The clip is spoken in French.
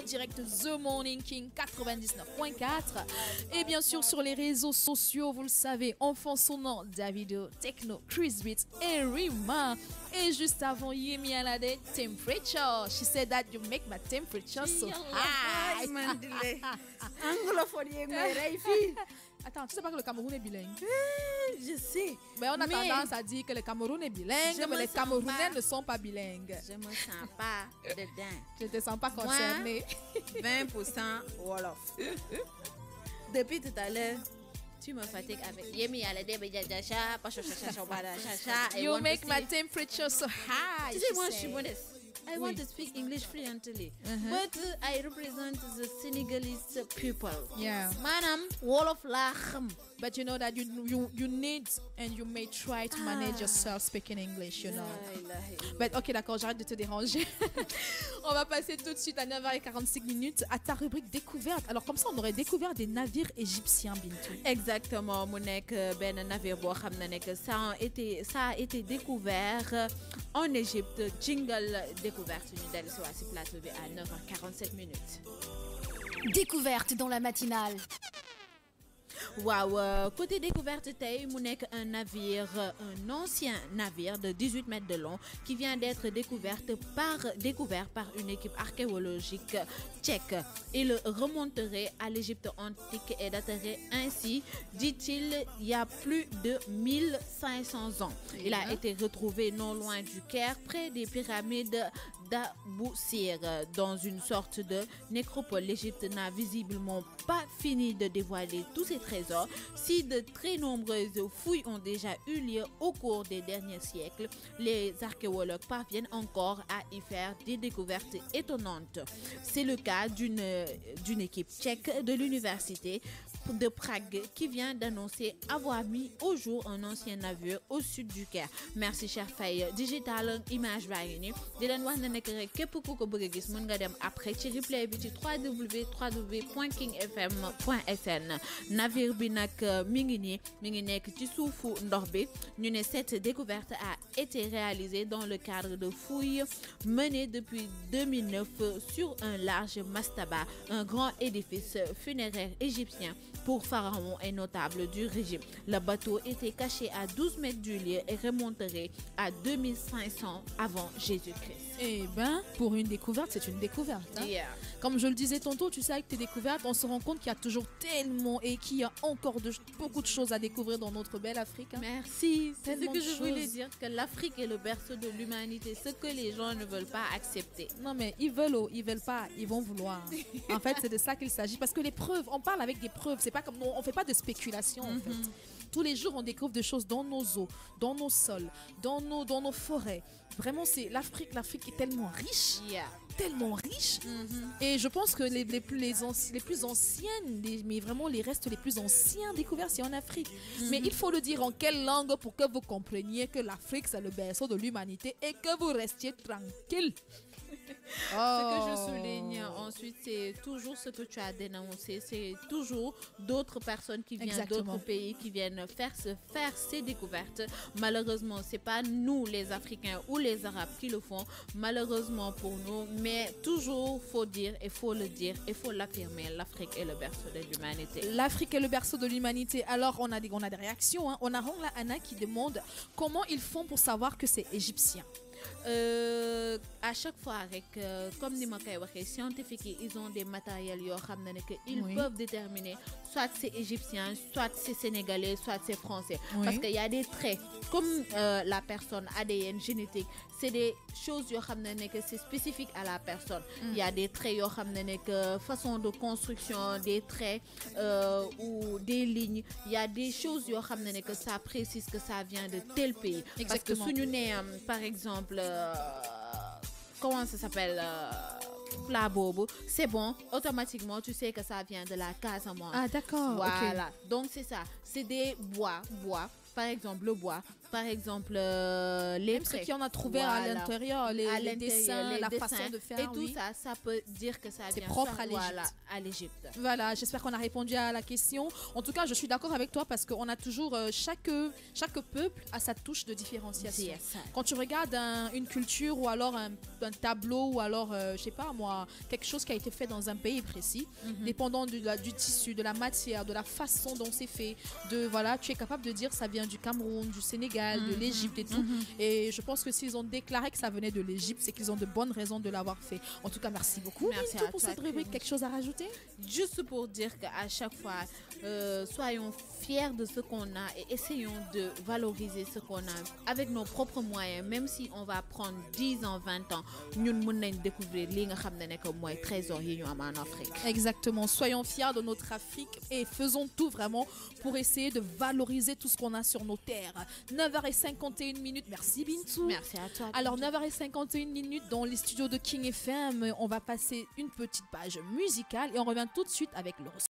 direct The Morning King 99.4. Et bien sûr, sur les réseaux sociaux, vous le savez, en fond sonant Davido, Techno, Chris Beats et Rima. Et juste avant, Yemi Alade, Temperature. She said that you make my temperature so high. Anglophone, Attends, tu sais pas que le Cameroun est bilingue? Je sais. Mais on a tendance à dire que le Cameroun est bilingue, mais les Camerounais ne sont pas bilingues. Je me sens pas dedans. Je ne te sens pas concernée. 20% Wolof. Depuis tout à l'heure, tu me fatigues avec Yemi Alade, You make my temperature so high. Tu sais, moi, je suis modeste. I want to speak English fluently, but I represent the Senegalese people. Yeah. Madam, Wolof lachem. But you know that you need and you may try to manage yourself speaking English, you know. But ok, d'accord, j'arrête de te déranger. On va passer tout de suite à 9h45 à ta rubrique découverte. Alors comme ça, on aurait découvert des navires égyptiens, Bintou. Exactement, mon ben navire bo xamna nek ça a été découvert en Égypte. Jingle découverte ñu dal ci plateau bi à 9h47. Découverte dans la matinale. Wow, côté découverte tay mu nek un ancien navire de 18 mètres de long qui vient d'être découvert par une équipe archéologique tchèque. Il remonterait à l'Égypte antique et daterait ainsi, dit-il, il y a plus de 1500 ans. Il a été retrouvé non loin du Caire, près des pyramides d'Abou Sir, dans une sorte de nécropole. L'Égypte n'a visiblement pas fini de dévoiler tous ses trésors. Si de très nombreuses fouilles ont déjà eu lieu au cours des derniers siècles, les archéologues parviennent encore à y faire des découvertes étonnantes. C'est le cas d'une équipe tchèque de l'université de Prague qui vient d'annoncer avoir mis au jour un ancien navire au sud du Caire. Merci cher Faye Digital Image Bagini. Di leen wax na nek rek képp ku ko bëgg gis mën nga dem après ci replay bi ci www.kingfm.sn. Navire bi nak mi ngi nekk ci suufu ndox bi. Ñu ne cette découverte a été réalisée dans le cadre de fouilles menées depuis 2009 sur un large mastaba, un grand édifice funéraire égyptien pour pharaons et notables du régime. Le bateau était caché à 12 mètres du lieu et remonterait à 2500 avant Jésus-Christ. Eh ben, pour une découverte, c'est une découverte. Hein? Yeah. Comme je le disais tantôt, tu sais, avec tes découvertes, on se rend compte qu'il y a toujours tellement et qu'il y a encore beaucoup de choses à découvrir dans notre belle Afrique. Hein? Merci. C'est ce Tellement que de je voulais choses. dire, que l'Afrique est le berceau de l'humanité, ce que les gens ne veulent pas accepter. Non mais ils veulent pas, ils vont vouloir. En fait, c'est de ça qu'il s'agit parce que les preuves, on parle avec des preuves, c'est pas comme on fait pas de spéculation en fait. Tous les jours, on découvre des choses dans nos eaux, dans nos sols, dans nos forêts. Vraiment, c'est l'Afrique est tellement riche, tellement riche. Et je pense que les plus anciennes, mais vraiment les restes les plus anciens découverts, c'est en Afrique. Mais il faut le dire en quelle langue pour que vous compreniez que l'Afrique, c'est le berceau de l'humanité et que vous restiez tranquille. Ce que je souligne ensuite, c'est toujours ce que tu as dénoncé, c'est toujours d'autres personnes qui viennent d'autres pays qui viennent faire ces découvertes. Malheureusement, c'est pas nous les Africains ou les Arabes qui le font, malheureusement pour nous, mais toujours faut dire et faut le dire et faut l'affirmer, l'Afrique est le berceau de l'humanité. L'Afrique est le berceau de l'humanité. Alors on a des réactions. Hein. On a Rongla Anna qui demande comment ils font pour savoir que c'est égyptien. À chaque fois avec comme ni ma koy waxee scientifiques ils ont des matériels yoo xam ne que ils peuvent déterminer soit c'est égyptien, soit c'est sénégalais, soit c'est français. Parce qu'il y a des traits comme la personne ADN génétique, c'est des choses yoo xam ne que c'est spécifique à la personne. Il y a des traits yoo xam ne que façon de construction, des traits ou des lignes, il y a des choses yoo xam ne que ça précise que ça vient de tel pays. Parce que suñu né par exemple comment ça s'appelle plat bobo, c'est bon, automatiquement tu sais que ça vient de la Casamance. Ah d'accord. Voilà. Okay. Donc c'est ça, c'est des bois. Par exemple, le bois, Par exemple, les Même ce traits. qu'il y en a trouvé à Voilà. l'intérieur, les À l'intérieur, dessins, les la dessins façon de faire. et tout oui. ça, ça peut dire que ça C'est vient propre soit, à l'Égypte. voilà, à l'Égypte. Voilà, j'espère qu'on a répondu à la question. En tout cas, je suis d'accord avec toi parce qu'on a toujours, chaque peuple a sa touche de différenciation. Yes. Quand tu regardes une culture ou alors un tableau ou alors, je sais pas moi, quelque chose qui a été fait dans un pays précis, dépendant du tissu, de la matière, de la façon dont c'est fait, voilà, tu es capable de dire ça vient du Cameroun, du Sénégal, de l'Égypte et tout. Et je pense que s'ils ont déclaré que ça venait de l'Égypte, c'est qu'ils ont de bonnes raisons de l'avoir fait. En tout cas, merci beaucoup. Merci Bintou, à pour toi, cette rubrique. Quelque chose à rajouter? Juste pour dire qu'à chaque fois, soyons fiers de ce qu'on a et essayons de valoriser ce qu'on a avec nos propres moyens, même si on va prendre 10 ans, 20 ans, nous pouvons découvrir les trésors en Afrique. Exactement. Soyons fiers de notre Afrique et faisons tout vraiment pour essayer de valoriser tout ce qu'on a sur nos terres. 9h51 minutes. Merci Bintou. Merci à toi. Alors 9h51 minutes dans les studios de King FM, on va passer une petite page musicale et on revient tout de suite avec le